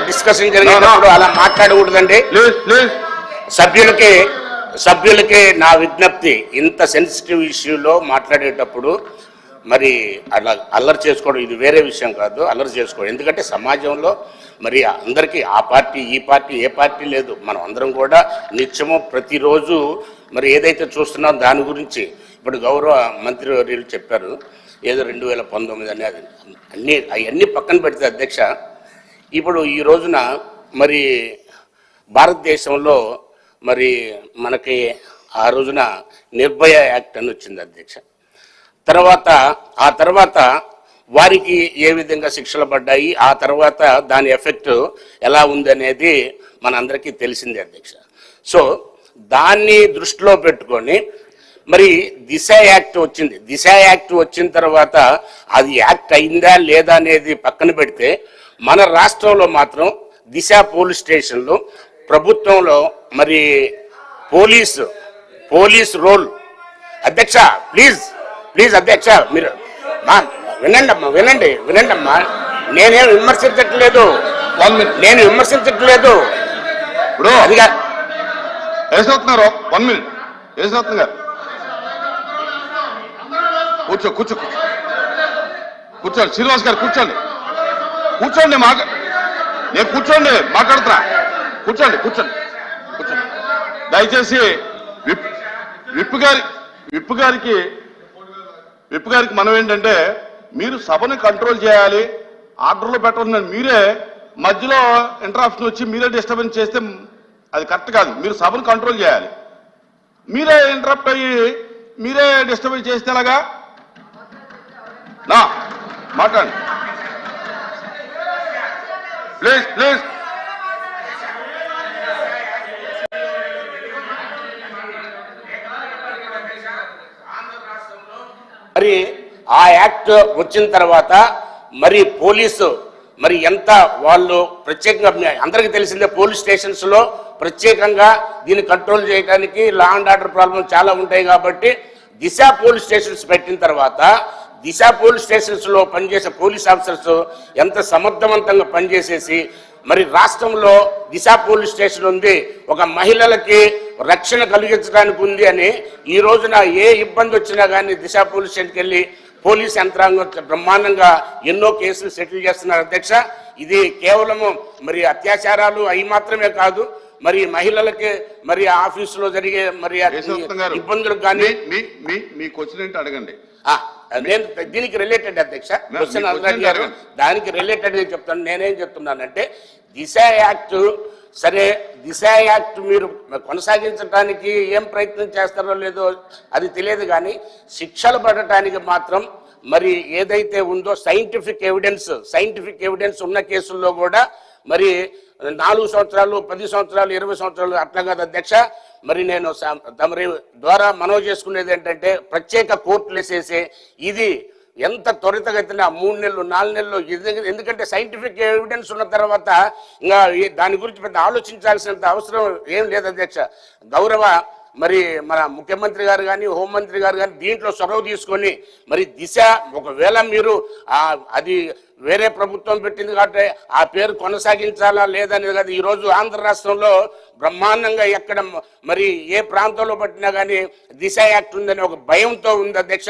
Discussion జరిగేటప్పుడు అలా మాట్లాడకూడదండి. సభ్యులకి నా విజ్ఞప్తి, ఇంత సెన్సిటివ్ ఇష్యూలో మాట్లాడేటప్పుడు మరి అలా అల్లరి చేసుకోవడం ఇది వేరే విషయం కాదు. అల్లరి చేసుకోవడం ఎందుకంటే సమాజంలో మరి అందరికీ ఆ పార్టీ ఈ పార్టీ ఏ పార్టీ లేదు. మనం అందరం కూడా నిత్యము ప్రతిరోజు మరి ఏదైతే చూస్తున్నాం దాని గురించి ఇప్పుడు గౌరవ మంత్రి వర్యులు చెప్పారు ఏదో 2019 అనేది అవన్నీ పక్కన పెడితే అధ్యక్ష, ఇప్పుడు ఈ రోజున మరి భారతదేశంలో మరి మనకి ఆ రోజున నిర్భయ యాక్ట్ అని వచ్చింది అధ్యక్ష. ఆ తర్వాత వారికి ఏ విధంగా శిక్షలు పడ్డాయి, ఆ తర్వాత దాని ఎఫెక్ట్ ఎలా ఉందనేది మనందరికీ తెలిసిందే అధ్యక్ష. సో దాన్ని దృష్టిలో పెట్టుకొని మరి దిశ యాక్ట్ వచ్చింది. దిశ యాక్ట్ వచ్చిన తర్వాత అది యాక్ట్ అయిందా లేదా అనేది పక్కన పెడితే మన రాష్ట్రంలో మాత్రం దిశ పోలీస్ స్టేషన్లు ప్రభుత్వంలో మరి పోలీస్ రోల్ అధ్యక్ష ప్లీజ్ అధ్యక్ష మీరు వినండి అమ్మా నేను విమర్శించట్లేదు అదిగా వేసవుతున్నారు 1 minute వేసవుతుంది గారు కూర్చోండి శ్రీనివాస్ గారు కూర్చోండి నేను కూర్చోండి మాట్లాడుతున్నా కూర్చోండి దయచేసి విప్ గారికి మనం ఏంటంటే మీరు సభను కంట్రోల్ చేయాలి, ఆర్డర్లో పెట్టాలి. మీరే మధ్యలో ఇంటరాప్షన్ వచ్చి మీరే డిస్టర్బెన్స్ చేస్తే అది కరెక్ట్ కాదు. మీరు సభను కంట్రోల్ చేయాలి. మీరే ఇంటరప్ట్ అయ్యి మీరే డిస్టర్బెన్స్ చేస్తే ఎలాగా? మాట్లాడండి ప్లీజ్. మరి ఆ యాక్ట్ వచ్చిన తర్వాత మరి పోలీసు మరి ఎంత వాళ్ళు ప్రత్యేకంగా అందరికీ తెలిసిందే పోలీస్ స్టేషన్స్ లో ప్రత్యేకంగా దీన్ని కంట్రోల్ చేయడానికి లా అండ్ ఆర్డర్ ప్రాబ్లం చాలా ఉంటాయి కాబట్టి దిశ పోలీస్ స్టేషన్స్ పెట్టిన తర్వాత దిశ పోలీస్ స్టేషన్స్ లో పనిచేసే పోలీస్ ఆఫీసర్స్ ఎంత సమర్థవంతంగా పనిచేసేసి మరి రాష్ట్రంలో దిశ పోలీస్ స్టేషన్ ఉంది, ఒక మహిళలకి రక్షణ కలిగించడానికి ఉంది అని ఈ రోజున ఏ ఇబ్బంది వచ్చినా కానీ దిశ పోలీస్ స్టేషన్కి వెళ్ళి పోలీస్ యంత్రాంగం బ్రహ్మాండంగా ఎన్నో కేసులు సెటిల్ చేస్తున్నారు అధ్యక్ష. ఇది కేవలము మరి అత్యాచారాలు అవి మాత్రమే కాదు, మరి మహిళలకి మరి ఆఫీసులో జరిగే మరి ఇబ్బందులు కానీ మీ క్వశ్చన్ అడగండి. నేను దీనికి రిలేటెడ్ అధ్యక్ష క్వశ్చన్ అడిగారు, దానికి రిలేటెడ్ చెప్తాను. నేనేం చెప్తున్నానంటే దిశ యాక్ట్ సరే, దిశ యాక్ట్ మీరు కొనసాగించడానికి ఏం ప్రయత్నం చేస్తారో లేదో అది తెలియదు, కానీ శిక్షలు పడటానికి మాత్రం మరి ఏదైతే ఉందో సైంటిఫిక్ ఎవిడెన్స్ ఉన్న కేసుల్లో కూడా మరి 4 సంవత్సరాలు 10 సంవత్సరాలు 20 సంవత్సరాలు అట్లా కాదు అధ్యక్ష. మరి నేను తమరి ద్వారా మనవి చేసుకునేది ఏంటంటే ప్రత్యేక కోర్టులు వేసేసి ఇది ఎంత త్వరితగతిన 3 నెలలు 4 నెలలు, ఎందుకంటే సైంటిఫిక్ ఎవిడెన్స్ ఉన్న తర్వాత ఇంకా దాని గురించి పెద్ద ఆలోచించాల్సినంత అవసరం ఏం లేదు అధ్యక్ష. గౌరవ మరి మన ముఖ్యమంత్రి గారు కానీ హోంమంత్రి గారు కానీ దీంట్లో చొరవ తీసుకొని మరి దిశ ఒకవేళ మీరు అది వేరే ప్రభుత్వం పెట్టింది కాబట్టి ఆ పేరు కొనసాగించాలా లేదనేది కాదు. ఈరోజు ఆంధ్ర రాష్ట్రంలో బ్రహ్మాండంగా ఎక్కడ మరి ఏ ప్రాంతంలో పట్టినా కానీ దిశ యాక్ట్ ఉందని ఒక భయంతో ఉంది అధ్యక్ష.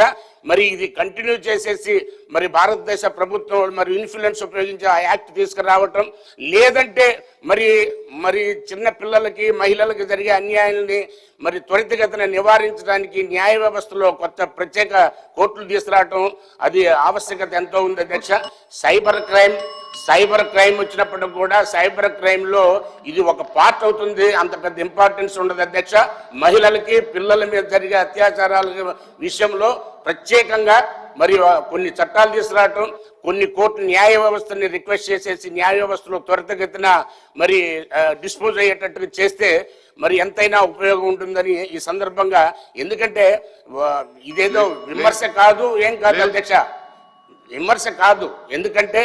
మరి ఇది కంటిన్యూ చేసేసి మరి భారతదేశ ప్రభుత్వం మరి ఇన్ఫ్లుయెన్స్ ఉపయోగించి ఆ యాక్ట్ తీసుకురావటం, లేదంటే మరి చిన్న పిల్లలకి మహిళలకి జరిగే అన్యాయాన్ని మరి త్వరితగతిన నివారించడానికి న్యాయ వ్యవస్థలో కొత్త ప్రత్యేక కోర్టులు తీసుకురావటం అది ఆవశ్యకత ఎంతో ఉంది అధ్యక్ష. సైబర్ క్రైమ్ వచ్చినప్పటికి కూడా సైబర్ క్రైమ్ లో ఇది ఒక పార్ట్ అవుతుంది, అంత పెద్ద ఇంపార్టెన్స్ ఉండదు అధ్యక్ష. మహిళలకి పిల్లల మీద జరిగే అత్యాచారాల విషయంలో ప్రత్యేకంగా మరి కొన్ని చట్టాలు తీసుకురావటం, కొన్ని కోర్టు న్యాయ వ్యవస్థని రిక్వెస్ట్ చేసేసి న్యాయ వ్యవస్థలో త్వరితగతిన మరి డిస్పోజ్ అయ్యేటట్టుగా చేస్తే మరి ఎంతైనా ఉపయోగం ఉంటుందని ఈ సందర్భంగా, ఎందుకంటే ఇదేదో విమర్శ కాదు ఏం కాదు అధ్యక్ష, విమర్శ కాదు. ఎందుకంటే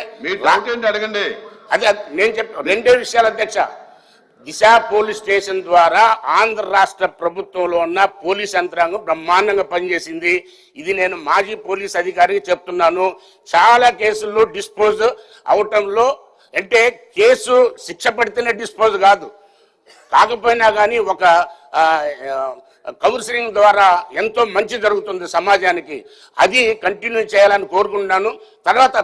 అడగండి, అదే నేను చెప్ప 2 విషయాలు అధ్యక్ష. దిశ పోలీస్ స్టేషన్ ద్వారా ఆంధ్ర రాష్ట్ర ప్రభుత్వంలో ఉన్న పోలీస్ యంత్రాంగం బ్రహ్మాండంగా పనిచేసింది. ఇది నేను మాజీ పోలీస్ అధికారికి చెప్తున్నాను. చాలా కేసుల్లో డిస్పోజ్ అవటంలో అంటే కేసు శిక్ష పడితేనే డిస్పోజ్ కాదు, కాకపోయినా కానీ ఒక కౌన్సిలింగ్ ద్వారా ఎంతో మంచి జరుగుతుంది సమాజానికి. అది కంటిన్యూ చేయాలని కోరుకుంటున్నాను. తర్వాత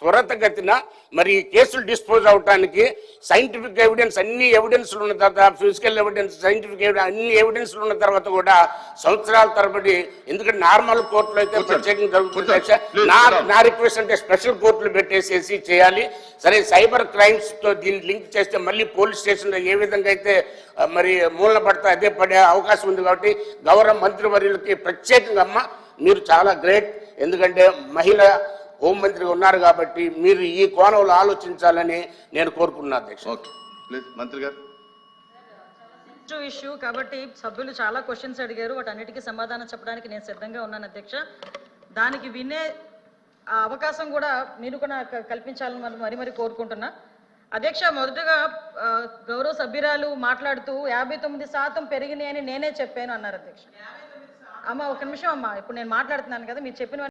త్వరితగతిన మరి కేసులు డిస్పోజ్ అవడానికి సైంటిఫిక్ ఎవిడెన్స్, అన్ని ఎవిడెన్స్లు ఉన్న తర్వాత, ఫిజికల్ ఎవిడెన్స్, సైంటిఫిక్ ఎవిడెన్స్, అన్ని ఎవిడెన్స్లు ఉన్న తర్వాత కూడా సంవత్సరాల తరబడి, ఎందుకంటే నార్మల్ కోర్టులో అయితే ప్రత్యేకంగా జరుగుతుంది. నా రిక్వెస్ట్ అంటే స్పెషల్ కోర్టులు పెట్టేసేసి చేయాలి. సరే, సైబర్ క్రైమ్స్ తో దీన్ని లింక్ చేస్తే మళ్ళీ పోలీస్ స్టేషన్లో ఏ విధంగా అయితే మరి మూలన పడితే అదే పడే అవకాశం ఉంది. కాబట్టి గౌరవ మంత్రివర్యులకి ప్రత్యేకంగా అమ్మ, మీరు చాలా గ్రేట్, ఎందుకంటే మహిళ హోంమంత్రిగా ఉన్నారు కాబట్టి మీరు ఈ కోణంలో ఆలోచించాలని నేను కోరుకున్నాను అధ్యక్ష. మంత్రి గారు, ఇష్యూ కాబట్టి సభ్యులు చాలా క్వశ్చన్స్ అడిగారు, వాటన్నిటికీ సమాధానం చెప్పడానికి నేను సిద్ధంగా ఉన్నాను అధ్యక్ష. దానికి వినే అవకాశం కూడా మీరు కూడా కల్పించాలని మరి కోరుకుంటున్నా అధ్యక్ష. మొదటగా గౌరవ సభ్యురాలు మాట్లాడుతూ 59% పెరిగినాయి అని నేనే చెప్పాను అన్నారు అధ్యక్ష. అమ్మ ఒక నిమిషం అమ్మ, ఇప్పుడు నేను మాట్లాడుతున్నాను కదా, మీరు చెప్పిన